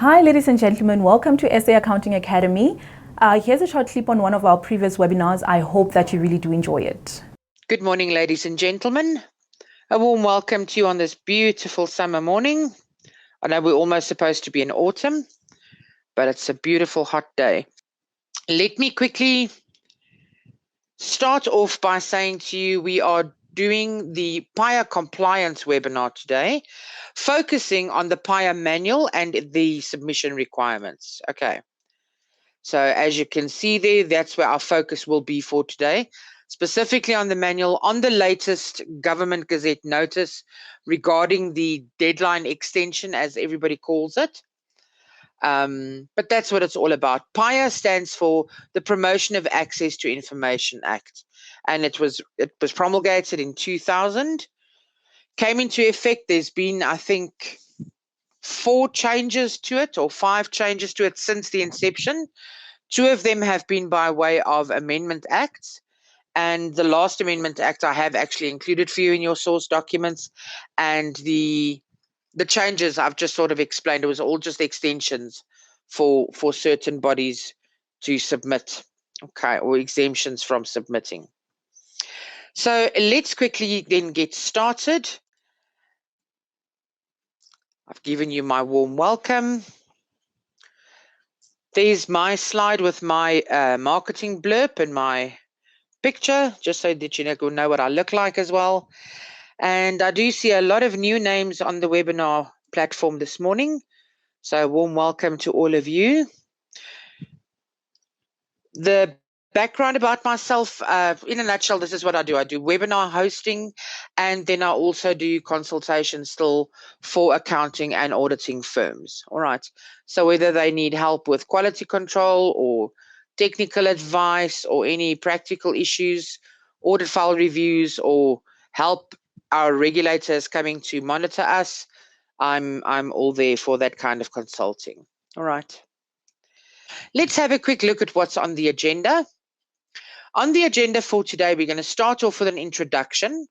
Hi, ladies and gentlemen. Welcome to SA Accounting Academy. Here's a short clip on one of our previous webinars. I hope that you really do enjoy it. Good morning, ladies and gentlemen. A warm welcome to you on this beautiful summer morning. I know we're almost supposed to be in autumn, but it's a beautiful hot day. Let me quickly start off by saying to you, we are doing the PAIA Compliance webinar today, focusing on the PAIA manual and the submission requirements. Okay. So as you can see there, that's where our focus will be for today, specifically on the manual, on the latest government gazette notice regarding the deadline extension, as everybody calls it. But that's what it's all about. PAIA stands for the Promotion of Access to Information Act, and it was promulgated in 2000, came into effect. There's been, I think, 4 changes to it or 5 changes to it since the inception. 2 of them have been by way of Amendment Acts, and the last Amendment Act I have actually included for you in your source documents, and the changes I've just sort of explained. It was all just extensions for certain bodies to submit, okay, or exemptions from submitting. So let's quickly then get started. I've given you my warm welcome. There's my slide with my marketing blurb and my picture, just so that you know what I look like as well. And I do see a lot of new names on the webinar platform this morning. So a warm welcome to all of you. The background about myself, in a nutshell, this is what I do. I do webinar hosting, and then I also do consultation still for accounting and auditing firms. All right. So whether they need help with quality control or technical advice or any practical issues, audit file reviews, or help our regulators coming to monitor us, I'm all there for that kind of consulting. All right. Let's have a quick look at what's on the agenda. On the agenda for today, we're going to start off with an introduction.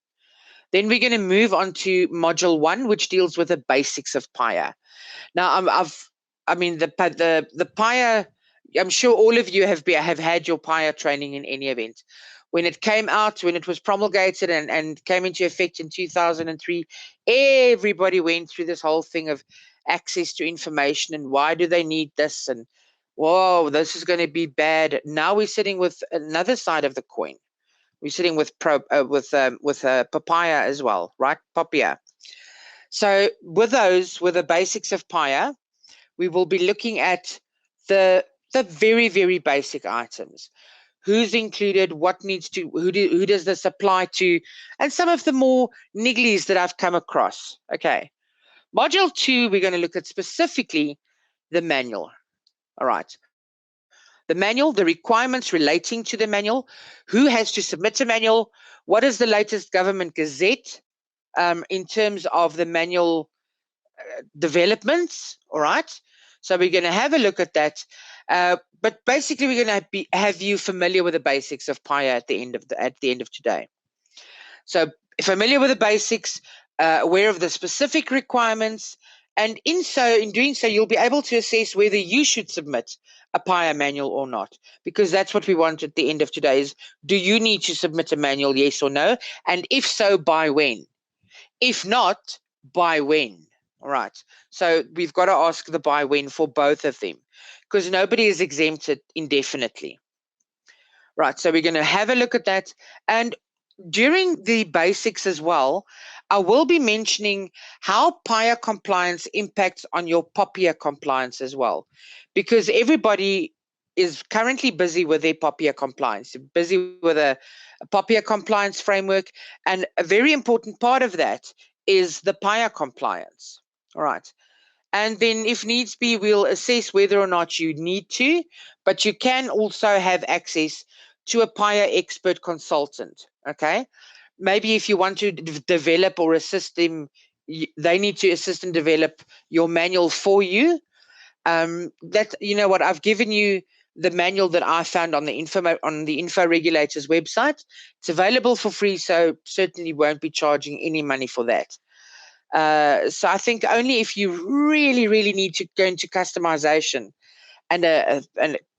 Then we're going to move on to module 1, which deals with the basics of PAIA. Now, the PAIA, I'm sure all of you have had your PAIA training in any event. When it came out, when it was promulgated and came into effect in 2003, everybody went through this whole thing of access to information and why do they need this, and whoa, this is going to be bad. Now we're sitting with another side of the coin. We're sitting with POPIA as well, right? POPIA. So with the basics of PAIA, we will be looking at the very, very basic items. Who's included, what needs to, who does this apply to, and some of the more nigglies that I've come across. Okay. Module 2, we're going to look at specifically the manual. All right. The manual, the requirements relating to the manual, who has to submit a manual, what is the latest government gazette in terms of the manual developments. All right. So we're going to have a look at that. But basically, we're going to have you familiar with the basics of PAIA at the end of today. So familiar with the basics, aware of the specific requirements, and in doing so, you'll be able to assess whether you should submit a PAIA manual or not, because that's what we want at the end of today is, do you need to submit a manual, yes or no? And if so, by when? If not, by when? All right. So we've got to ask the by when for both of them, because nobody is exempted indefinitely. Right. So we're going to have a look at that. And during the basics as well, I will be mentioning how PAIA compliance impacts on your POPIA compliance as well, because everybody is currently busy with their POPIA compliance, busy with a POPIA compliance framework, and a very important part of that is the PAIA compliance. All right. And then if needs be, we'll assess whether or not you need to, but you can also have access to a PAIA expert consultant, okay? Maybe if you want to develop or assist them, they need to assist and develop your manual for you. I've given you the manual that I found on the Info Regulators website. It's available for free, so certainly won't be charging any money for that. So I think only if you really, really need to go into customization and a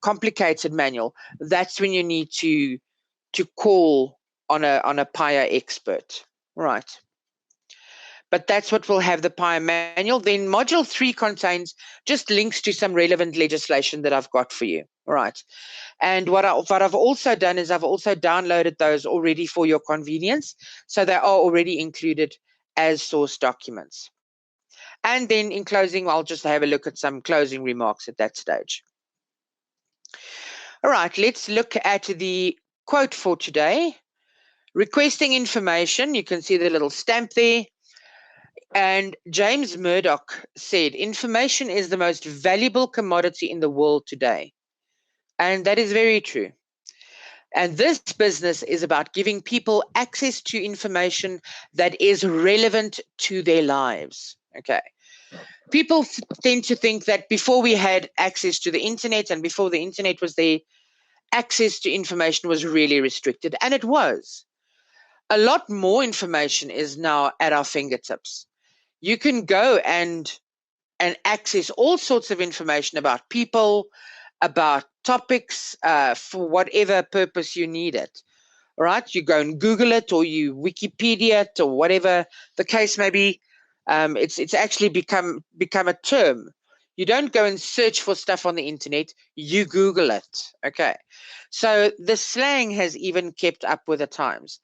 complicated manual, that's when you need to call on a PAIA expert, right? But that's what will have the PAIA manual. Then module 3 contains just links to some relevant legislation that I've got for you, right? And what I've also done is I've also downloaded those already for your convenience, so they are already included as source documents. And then in closing, I'll just have a look at some closing remarks at that stage. All right, let's look at the quote for today. Requesting information, you can see the little stamp there. And James Murdoch said, information is the most valuable commodity in the world today. And that is very true. And this business is about giving people access to information that is relevant to their lives. Okay. People tend to think that before we had access to the internet and before the internet was there, access to information was really restricted. And it was. A lot more information is now at our fingertips. You can go and access all sorts of information about people, about topics, for whatever purpose you need it. Right? You go and Google it, or you Wikipedia it, or whatever the case may be. It's actually become a term. You don't go and search for stuff on the internet, you Google it. Okay. So the slang has even kept up with the times.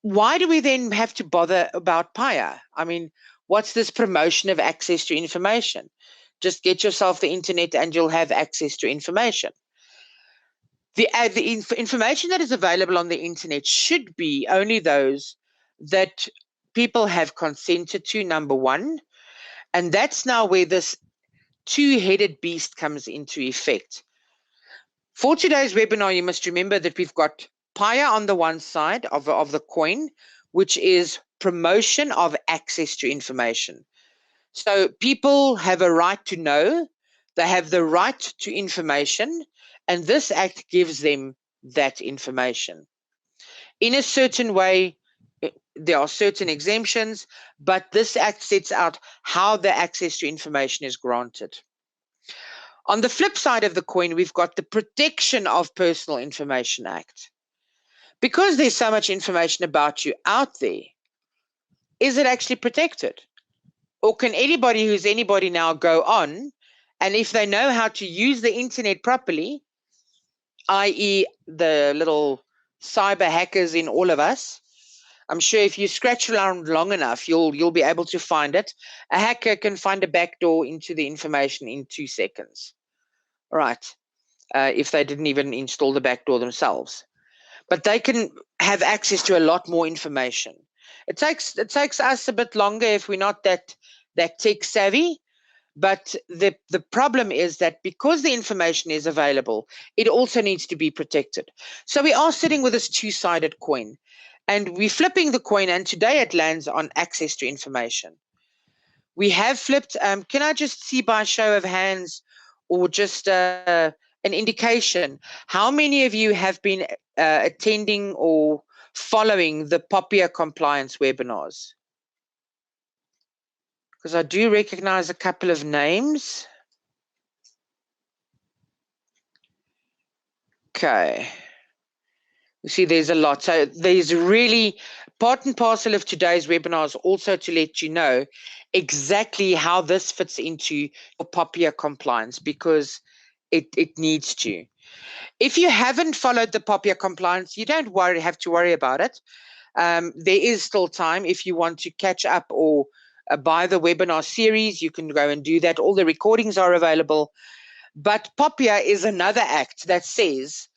Why do we then have to bother about PAIA? I mean, what's this promotion of access to information? Just get yourself the internet and you'll have access to information. The information that is available on the internet should be only those that people have consented to, number one. And that's now where this two-headed beast comes into effect. For today's webinar, you must remember that we've got PAIA on the one side of the coin, which is promotion of access to information. So people have a right to know, they have the right to information, and this act gives them that information. In a certain way, there are certain exemptions, but this act sets out how the access to information is granted. On the flip side of the coin, we've got the Protection of Personal Information Act. Because there's so much information about you out there, is it actually protected? Or can anybody who's anybody now go on, and if they know how to use the internet properly, i.e. the little cyber hackers in all of us, I'm sure if you scratch around long enough, you'll be able to find it. A hacker can find a backdoor into the information in 2 seconds. Right. If they didn't even install the backdoor themselves. But they can have access to a lot more information. It takes us a bit longer if we're not that tech savvy. But the problem is that because the information is available, it also needs to be protected. So we are sitting with this two-sided coin, and we're flipping the coin, and today it lands on access to information. We have flipped. Can I just see by show of hands, or just an indication, how many of you have been attending or following the POPIA compliance webinars? Because I do recognize a couple of names. Okay. You see, there's a lot. So there's really part and parcel of today's webinars also to let you know exactly how this fits into POPIA compliance, because it needs to. If you haven't followed the POPIA compliance, you don't have to worry about it. There is still time. If you want to catch up or buy the webinar series, you can go and do that. All the recordings are available. But POPIA is another act that says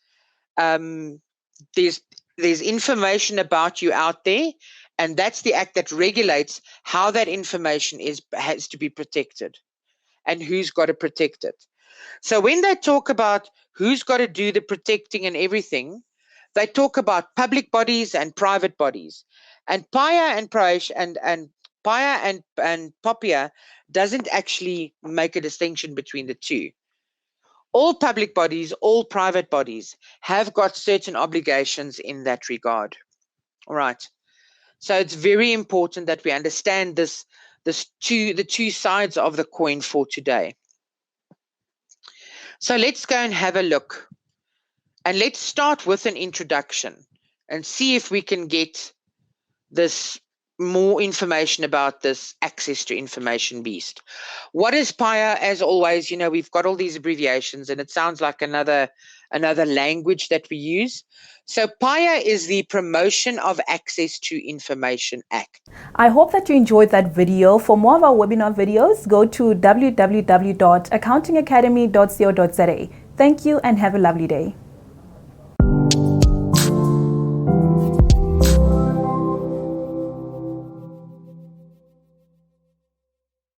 there's information about you out there, and that's the act that regulates how that information has to be protected and who's got to protect it. So when they talk about who's got to do the protecting and everything, they talk about public bodies and private bodies. And PAIA and PAIA and POPIA doesn't actually make a distinction between the two. All public bodies, all private bodies have got certain obligations in that regard. All right. So it's very important that we understand the two sides of the coin for today. So let's go and have a look. And let's start with an introduction and see if we can get this more information about this access to information beast. What is PAIA? As always, we've got all these abbreviations and it sounds like another language that we use. So PAIA is the Promotion of Access to Information Act. I hope that you enjoyed that video. For more of our webinar videos, go to www.accountingacademy.co.za. Thank you and have a lovely day.